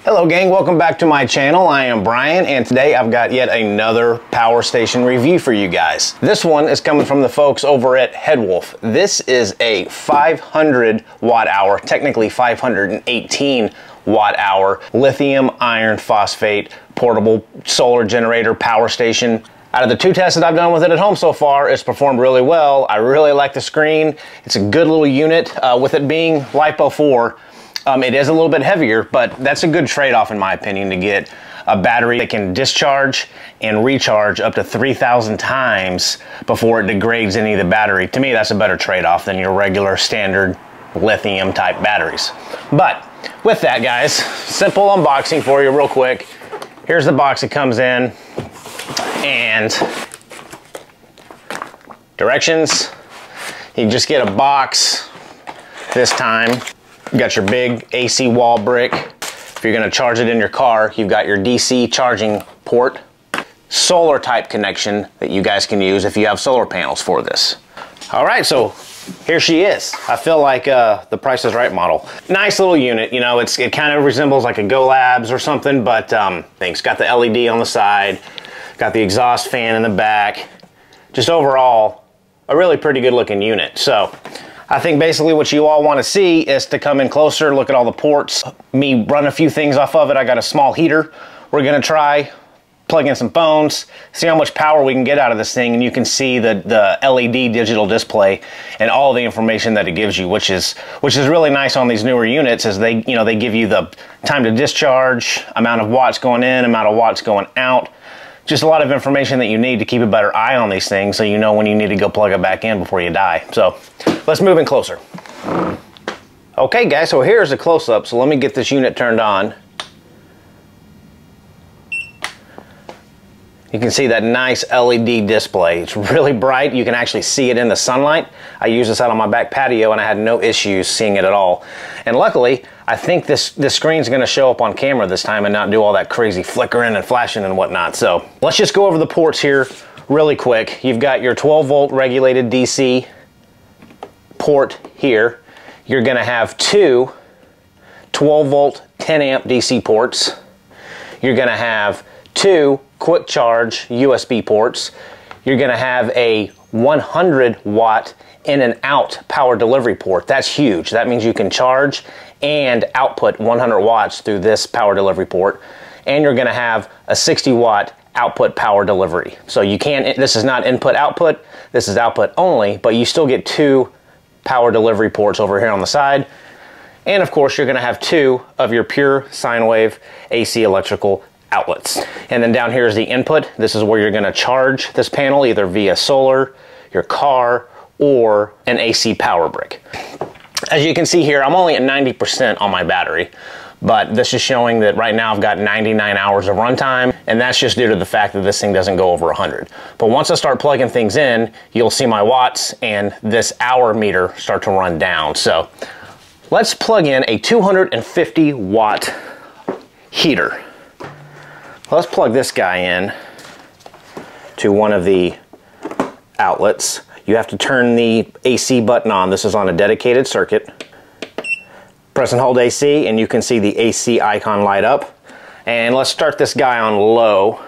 Hello gang, welcome back to my channel. I am Brian and today I've got yet another power station review for you guys. This one is coming from the folks over at HEADWOLF. This is a 500 watt hour, technically 518 watt hour lithium iron phosphate portable solar generator power station. Out of the two tests that I've done with it at home so far, it's performed really well. I really like the screen. It's a good little unit. With it being LIFEPO4, it is a little bit heavier, but that's a good trade-off in my opinion to get a battery that can discharge and recharge up to 3,000 times before it degrades any of the battery. To me, that's a better trade-off than your regular standard lithium type batteries. But with that, guys, simple unboxing for you real quick. Here's the box it comes in and directions. You just get a box this time. You got your big AC wall brick. If you're gonna charge it in your car, you've got your DC charging port. Solar type connection that you guys can use if you have solar panels for this. All right, so here she is. I feel like the Price is Right model. Nice little unit, you know, it kind of resembles like a Go Labs or something, but it's got the LED on the side, got the exhaust fan in the back. Just overall, a really pretty good looking unit. So I think basically what you all want to see is to come in closer, look at all the ports, me run a few things off of it. I got a small heater. We're going to try plug in some phones, see how much power we can get out of this thing, and you can see the LED digital display and all the information that it gives you, which is really nice on these newer units, is they give you the time to discharge, amount of watts going in, amount of watts going out. Just a lot of information that you need to keep a better eye on these things so you know when you need to go plug it back in before you die. So let's move in closer. Okay guys, so here's a close-up. So let me get this unit turned on. You can see that nice LED display. It's really bright. You can actually see it in the sunlight. I use this out on my back patio and I had no issues seeing it at all. And luckily, I think this screen's gonna show up on camera this time and not do all that crazy flickering and flashing and whatnot. So let's just go over the ports here really quick. You've got your 12 volt regulated DC port here. You're gonna have two 12 volt 10 amp DC ports. You're gonna have two quick charge USB ports. You're gonna have a 100 watt in and out power delivery port. That's huge. That means you can charge and output 100 watts through this power delivery port. And you're gonna have a 60 watt output power delivery. So you can, this is not input output, this is output only, but you still get two power delivery ports over here on the side. And of course you're gonna have two of your pure sine wave AC electrical outlets. And then down here is the input. This is where you're gonna charge this panel either via solar, your car, or an AC power brick. As you can see here, I'm only at 90% on my battery, but this is showing that right now I've got 99 hours of runtime, and that's just due to the fact that this thing doesn't go over 100. But once I start plugging things in, you'll see my watts and this hour meter start to run down. So let's plug in a 250 watt heater. Let's plug this guy in to one of the outlets. You have to turn the AC button on. This is on a dedicated circuit. Press and hold AC and you can see the AC icon light up. And let's start this guy on low.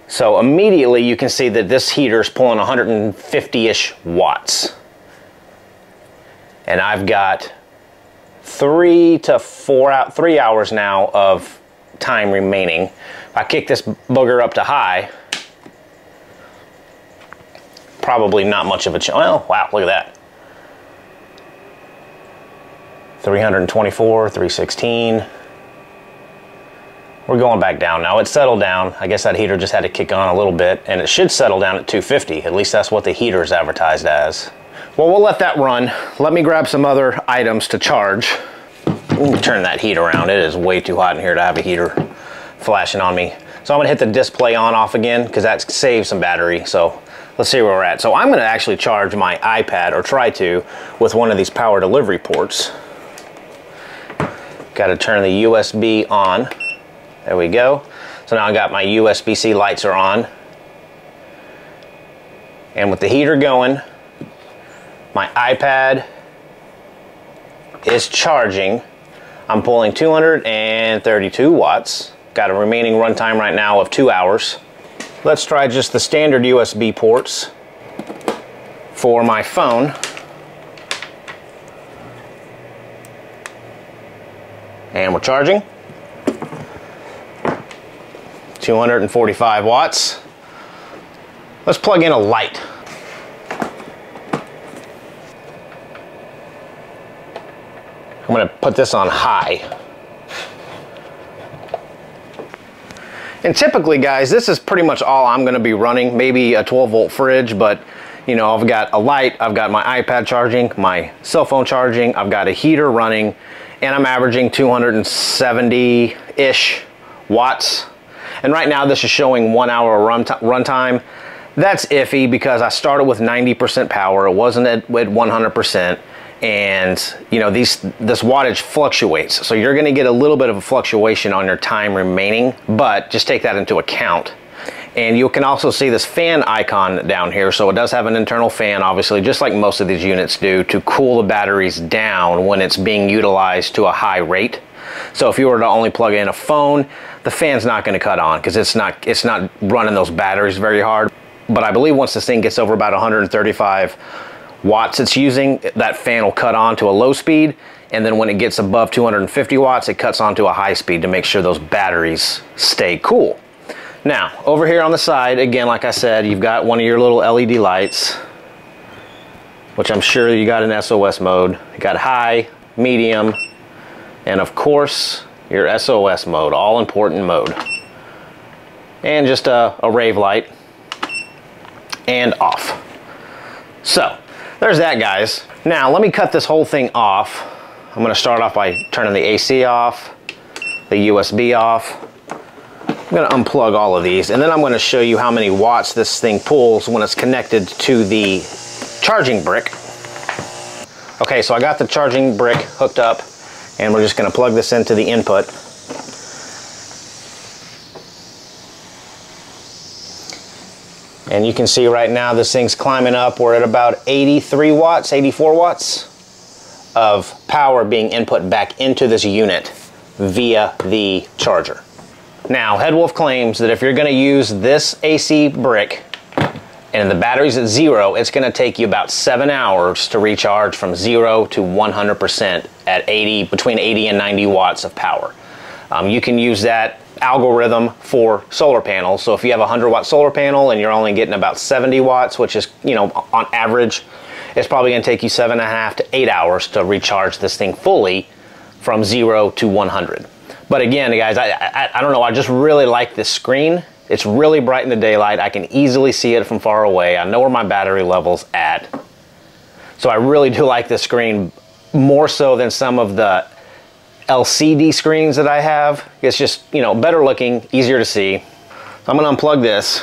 So immediately you can see that this heater is pulling 150-ish watts. And I've got 3 hours now of time remaining. If I kick this booger up to high, probably not much of a change. Oh, wow, look at that. 324, 316. We're going back down now. It settled down. I guess that heater just had to kick on a little bit, and it should settle down at 250. At least that's what the heater is advertised as. Well, we'll let that run. Let me grab some other items to charge. Let me turn that heat around. It is way too hot in here to have a heater flashing on me. So I'm gonna hit the display on off again because that saves some battery. So let's see where we're at. So I'm gonna actually charge my iPad, or try to, with one of these power delivery ports. Got to turn the USB on. There we go. So now I got my USB-C lights are on. And with the heater going, my iPad is charging. I'm pulling 232 watts. Got a remaining runtime right now of 2 hours. Let's try just the standard USB ports for my phone. And we're charging. 245 watts. Let's plug in a light. I'm going to put this on high. And typically, guys, this is pretty much all I'm going to be running. Maybe a 12-volt fridge, but you know, I've got a light, I've got my iPad charging, my cell phone charging, I've got a heater running, and I'm averaging 270-ish watts. And right now this is showing 1 hour runtime. That's iffy because I started with 90% power. It wasn't at 100%. And you know, this wattage fluctuates. So you're gonna get a little bit of a fluctuation on your time remaining, but just take that into account. And you can also see this fan icon down here. So it does have an internal fan, obviously, just like most of these units do, to cool the batteries down when it's being utilized to a high rate. So if you were to only plug in a phone, the fan's not going to cut on because it's not running those batteries very hard. But I believe once this thing gets over about 135 watts it's using, that fan will cut on to a low speed. And then when it gets above 250 watts, it cuts on to a high speed to make sure those batteries stay cool. Now, over here on the side, again, like I said, you've got one of your little LED lights, which I'm sure you got in SOS mode. You got high, medium, and of course, your SOS mode, all important mode. And just a rave light, and off. So, there's that, guys. Now, let me cut this whole thing off. I'm gonna start off by turning the AC off, the USB off. I'm going to unplug all of these, and then I'm going to show you how many watts this thing pulls when it's connected to the charging brick. Okay, so I got the charging brick hooked up, and we're just going to plug this into the input. And you can see right now this thing's climbing up. We're at about 83 watts, 84 watts of power being input back into this unit via the charger. Now, HEADWOLF claims that if you're going to use this AC brick and the battery's at 0, it's going to take you about 7 hours to recharge from 0 to 100% at between 80 and 90 watts of power. You can use that algorithm for solar panels. So if you have a 100-watt solar panel and you're only getting about 70 watts, which is, you know, on average, it's probably going to take you 7.5 to 8 hours to recharge this thing fully from 0 to 100. But again, guys, I don't know, I just really like this screen. It's really bright in the daylight. I can easily see it from far away. I know where my battery level's at. So I really do like this screen more so than some of the LCD screens that I have. It's just, you know, better looking, easier to see. I'm gonna unplug this.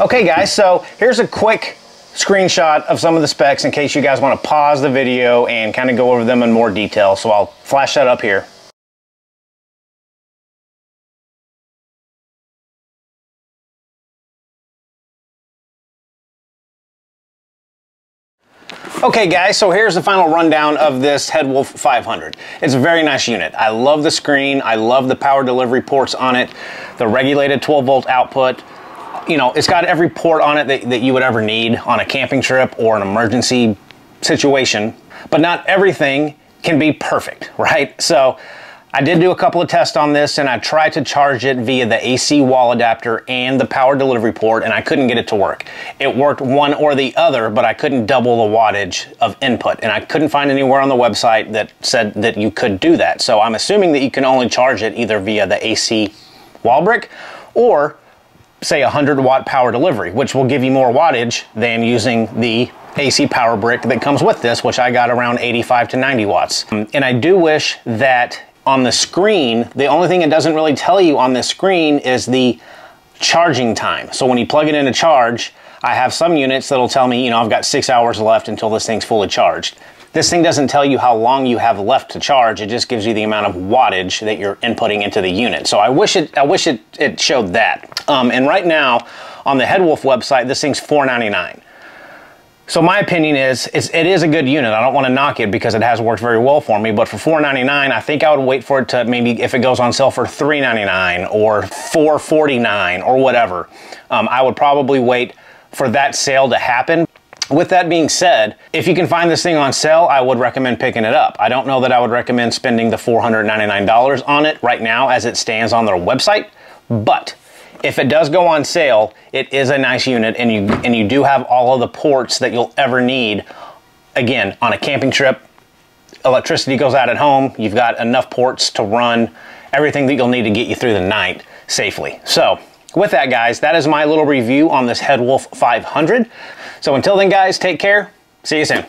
Okay, guys, so here's a quick screenshot of some of the specs in case you guys want to pause the video and kind of go over them in more detail. So I'll flash that up here. Okay guys, so here's the final rundown of this HEADWOLF 500. It's a very nice unit. I love the screen. I love the power delivery ports on it. The regulated 12-volt output. You know, it's got every port on it that you would ever need on a camping trip or an emergency situation. But not everything can be perfect, right? So I did do a couple of tests on this, and I tried to charge it via the AC wall adapter and the power delivery port, and I couldn't get it to work. It worked one or the other, but I couldn't double the wattage of input, and I couldn't find anywhere on the website that said that you could do that. So I'm assuming that you can only charge it either via the AC wall brick or say a 100-watt power delivery, which will give you more wattage than using the AC power brick that comes with this, which I got around 85 to 90 watts. And I do wish that on the screen, the only thing it doesn't really tell you on this screen is the charging time. So when you plug it in to charge, I have some units that'll tell me, you know, I've got 6 hours left until this thing's fully charged. This thing doesn't tell you how long you have left to charge. It just gives you the amount of wattage that you're inputting into the unit. So I wish it showed that. And right now on the HEADWOLF website, this thing's $4.99. So my opinion is, it is a good unit. I don't want to knock it because it has worked very well for me, but for $499, I think I would wait for it to maybe, if it goes on sale for $399 or $449 or whatever, I would probably wait for that sale to happen. With that being said, if you can find this thing on sale, I would recommend picking it up. I don't know that I would recommend spending the $499 on it right now as it stands on their website, but if it does go on sale, it is a nice unit, and you do have all of the ports that you'll ever need. Again, on a camping trip, electricity goes out at home, you've got enough ports to run everything that you'll need to get you through the night safely. So with that, guys, that is my little review on this HEADWOLF 500. So until then, guys, take care. See you soon.